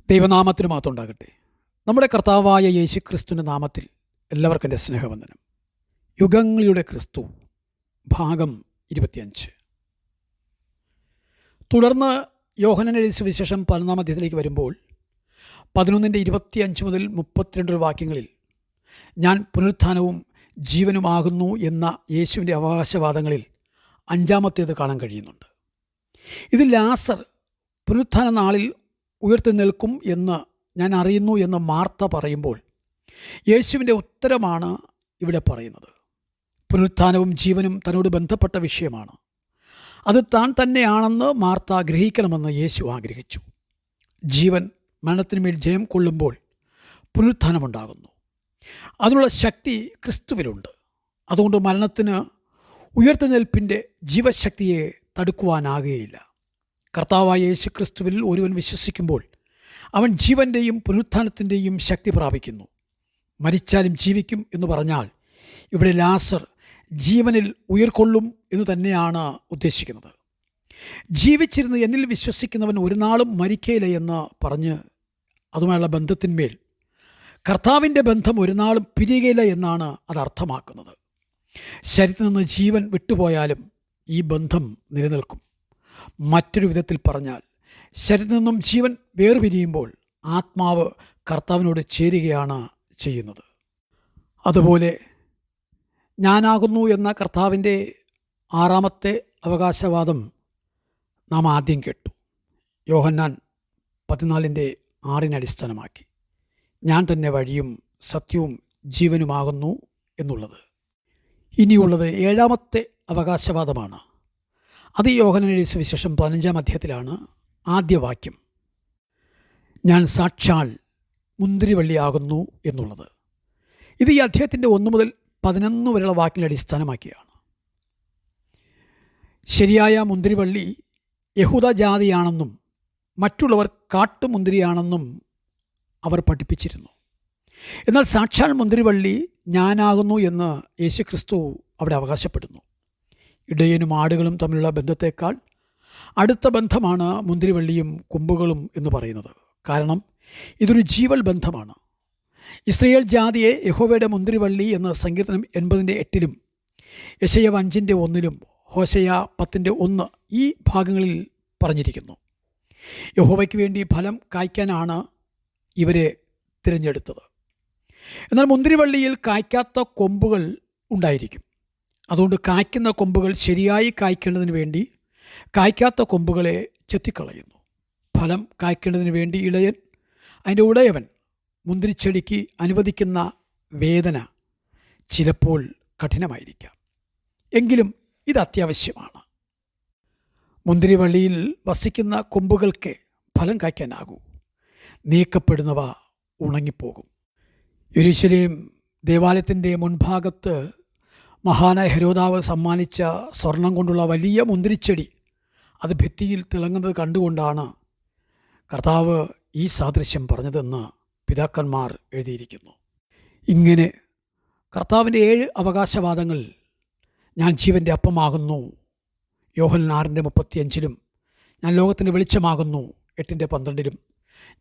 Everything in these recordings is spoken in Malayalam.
ദൈവനാമത്തിന് മാത്രം ഉണ്ടാകട്ടെ. നമ്മുടെ കർത്താവായ യേശു ക്രിസ്തുവിൻ്റെ നാമത്തിൽ എല്ലാവർക്കും എൻ്റെ സ്നേഹവന്ദനം. യുഗങ്ങളുടെ ക്രിസ്തു ഭാഗം 25. തുടർന്ന് യോഹന്നാൻ എഴുതിയ സുവിശേഷം 11-ാം അധ്യായത്തിലേക്ക് വരുമ്പോൾ 11:25 മുതൽ 32 വാക്യങ്ങളിൽ ഞാൻ പുനരുത്ഥാനവും ജീവനുമാകുന്നു എന്ന യേശുവിൻ്റെ അവകാശവാദങ്ങളിൽ 5-ാമത്തേത് കാണാൻ കഴിയുന്നുണ്ട്. ഇത് ലാസർ പുനരുത്ഥാന നാളിൽ ഉയർത്തെഴുന്നേൽക്കും എന്ന് ഞാൻ അറിയുന്നു എന്ന് മാർത്ത പറയുമ്പോൾ യേശുവിൻ്റെ ഉത്തരമാണ് ഇവിടെ പറയുന്നത്. പുനരുത്ഥാനവും ജീവനും തന്നോട് ബന്ധപ്പെട്ട വിഷയമാണ്. അത് താൻ തന്നെയാണെന്ന് മാർത്ത ഗ്രഹിക്കണമെന്ന് യേശു ആഗ്രഹിച്ചു. ജീവൻ മരണത്തിനുമേൽ ജയം കൊള്ളുമ്പോൾ പുനരുത്ഥാനമുണ്ടാകുന്നു. അതിനുള്ള ശക്തി ക്രിസ്തുവിലുണ്ട്. അതുകൊണ്ട് മരണത്തിന് ഉയർത്തെഴുന്നേൽപ്പിൻ്റെ ജീവശക്തിയെ തടുക്കുവാനാകുകയില്ല. കർത്താവായ യേശു ക്രിസ്തുവിൽ ഒരുവൻ വിശ്വസിക്കുമ്പോൾ അവൻ ജീവൻ്റെയും പുനരുത്ഥാനത്തിൻ്റെയും ശക്തി പ്രാപിക്കുന്നു. മരിച്ചാലും ജീവിക്കും എന്ന് പറഞ്ഞാൽ ഇവിടെ ലാസർ ജീവനിൽ ഉയർക്കൊള്ളും എന്ന് തന്നെയാണ് ഉദ്ദേശിക്കുന്നത്. ജീവിച്ചിരുന്ന് എന്നിൽ വിശ്വസിക്കുന്നവൻ ഒരു നാളും മരിക്കയില്ല എന്ന് പറഞ്ഞ് അതുമായുള്ള ബന്ധത്തിന്മേൽ കർത്താവിൻ്റെ ബന്ധം ഒരു നാളും പിരിയുകയില്ല എന്നാണ് അത് അർത്ഥമാക്കുന്നത്. ശരീരത്തിൽ നിന്ന് ജീവൻ വിട്ടുപോയാലും ഈ ബന്ധം നിലനിൽക്കും. മറ്റൊരു വിധത്തിൽ പറഞ്ഞാൽ ശരീരത്തിൽ നിന്നും ജീവൻ വേർപിരിയുമ്പോൾ ആത്മാവ് കർത്താവിനോട് ചേരുകയാണ് ചെയ്യുന്നത്. അതുപോലെ ഞാനാകുന്നു എന്ന കർത്താവിൻ്റെ 6-ാമത്തെ അവകാശവാദം നാം ആദ്യം കേട്ടു. യോഹന്നാൻ 14:6 അടിസ്ഥാനമാക്കി ഞാൻ തന്നെ വഴിയും സത്യവും ജീവനുമാകുന്നു എന്നുള്ളത്. ഇനിയുള്ളത് 7-ാമത്തെ അവകാശവാദമാണ്. അത് യോഹന്നാൻ എഴുതിയ സുവിശേഷം 15-ാം അധ്യായത്തിലാണ്. ആദ്യ വാക്യം ഞാൻ സാക്ഷാൽ മുന്തിരിവള്ളിയാകുന്നു എന്നുള്ളത്. ഇത് ഈ അധ്യായത്തിൻ്റെ 1 മുതൽ 11 വരെയുള്ള വാക്കിനെ അടിസ്ഥാനമാക്കിയാണ്. ശരിയായ മുന്തിരിവള്ളി യഹൂദ ജാതിയാണെന്നും മറ്റുള്ളവർ കാട്ടുമുന്തിരിയാണെന്നും അവർ പഠിപ്പിച്ചിരുന്നു. എന്നാൽ സാക്ഷാൽ മുന്തിരിവള്ളി ഞാനാകുന്നു എന്ന് യേശുക്രിസ്തു അവിടെ അവകാശപ്പെടുന്നു. ഇടയനും ആടുകളും തമ്മിലുള്ള ബന്ധത്തേക്കാൾ അടുത്ത ബന്ധമാണ് മുന്തിരിവള്ളിയും കൊമ്പുകളും എന്ന് പറയുന്നത്. കാരണം ഇതൊരു ജീവൽ ബന്ധമാണ്. ഇസ്രായേൽ ജാതിയെ യഹോവയുടെ മുന്തിരിവള്ളി എന്ന് സങ്കീർത്തനം 80:8 യെശയ്യാ 5:1 ഹോശയ്യ 10:1 ഈ ഭാഗങ്ങളിൽ പറഞ്ഞിരിക്കുന്നു. യഹോവയ്ക്ക് വേണ്ടി ഫലം കായ്ക്കാനാണ് ഇവരെ തിരഞ്ഞെടുത്തത്. എന്നാൽ മുന്തിരിവള്ളിയിൽ കായ്ക്കാത്ത കൊമ്പുകൾ ഉണ്ടായിരിക്കും. അതുകൊണ്ട് കായ്ക്കുന്ന കൊമ്പുകൾ ശരിയായി കായ്ക്കേണ്ടതിന് വേണ്ടി കായ്ക്കാത്ത കൊമ്പുകളെ ചെത്തിക്കളയുന്നു. ഫലം കായ്ക്കേണ്ടതിന് വേണ്ടി ഇടയൻ, അതിൻ്റെ ഉടയവൻ മുന്തിരിച്ചെടിക്ക് അനുവദിക്കുന്ന വേദന ചിലപ്പോൾ കഠിനമായിരിക്കാം. എങ്കിലും ഇത് അത്യാവശ്യമാണ്. മുന്തിരിവള്ളിയിൽ വസിക്കുന്ന കൊമ്പുകൾക്ക് ഫലം കായ്ക്കാനാകൂ. നീക്കപ്പെടുന്നവ ഉണങ്ങിപ്പോകും. യെരൂശലേം ദേവാലയത്തിൻ്റെ മുൻഭാഗത്ത് മഹാനായ ഹെരോദാവ് സമ്മാനിച്ച സ്വർണം കൊണ്ടുള്ള വലിയ മുന്തിരിച്ചെടി അത് ഭിത്തിയിൽ തിളങ്ങുന്നത് കണ്ടുകൊണ്ടാണ് കർത്താവ് ഈ സാദൃശ്യം പറഞ്ഞതെന്ന് പിതാക്കന്മാർ എഴുതിയിരിക്കുന്നു. ഇങ്ങനെ കർത്താവിൻ്റെ 7 അവകാശവാദങ്ങൾ ഞാൻ ജീവൻ്റെ അപ്പമാകുന്നു യോഹന്നാൻ 6:35 ഞാൻ ലോകത്തിൻ്റെ വെളിച്ചമാകുന്നു 8:12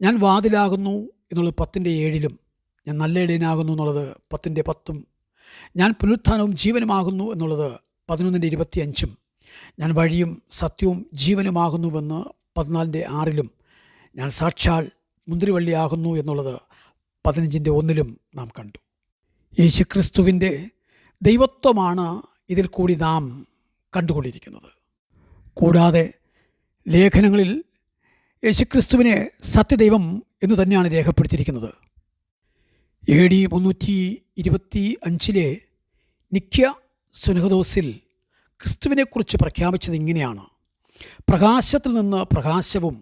ഞാൻ വാതിലാകുന്നു എന്നുള്ളത് 10:7 ഞാൻ നല്ല ഇടയനാകുന്നു എന്നുള്ളത് 10:10 ഞാൻ പുനരുത്ഥാനവും ജീവനുമാകുന്നു എന്നുള്ളത് 11:25 ഞാൻ വഴിയും സത്യവും ജീവനുമാകുന്നുവെന്ന് 14:6 ഞാൻ സാക്ഷാൽ മുന്തിരിവള്ളിയാകുന്നു എന്നുള്ളത് 15:1 നാം കണ്ടു. യേശുക്രിസ്തുവിൻ്റെ ദൈവത്വമാണ് ഇതിൽ കൂടി നാം കണ്ടുകൊണ്ടിരിക്കുന്നത്. കൂടാതെ ലേഖനങ്ങളിൽ യേശുക്രിസ്തുവിനെ സത്യദൈവം എന്ന് തന്നെയാണ് രേഖപ്പെടുത്തിയിരിക്കുന്നത്. AD 325 നിക്യ സുനഹദോസിൽ ക്രിസ്തുവിനെക്കുറിച്ച് പ്രഖ്യാപിച്ചത് ഇങ്ങനെയാണ്: പ്രകാശത്തിൽ നിന്ന് പ്രകാശവും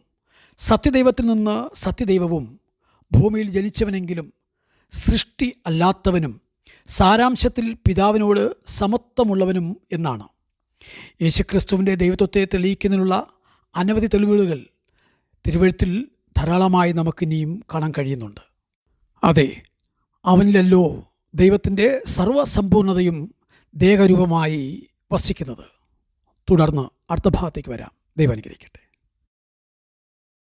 സത്യദൈവത്തിൽ നിന്ന് സത്യദൈവവും ഭൂമിയിൽ ജനിച്ചവനെങ്കിലും സൃഷ്ടി അല്ലാത്തവനും സാരാംശത്തിൽ പിതാവിനോട് സമത്വമുള്ളവനും എന്നാണ്. യേശുക്രിസ്തുവിൻ്റെ ദൈവത്വത്തെ തെളിയിക്കുന്നതിനുള്ള അനവധി തെളിവുകൾ തിരുവെഴുത്തിൽ ധാരാളമായി നമുക്കിനിയും കാണാൻ കഴിയുന്നുണ്ട്. അതെ, അവനിലല്ലോ ദൈവത്തിൻ്റെ സർവ്വസമ്പൂർണതയും ദേഹരൂപമായി വസിക്കുന്നത്. തുടർന്ന് അടുത്ത ഭാഗത്തേക്ക് വരാം. ദൈവം അനുഗ്രഹിക്കട്ടെ.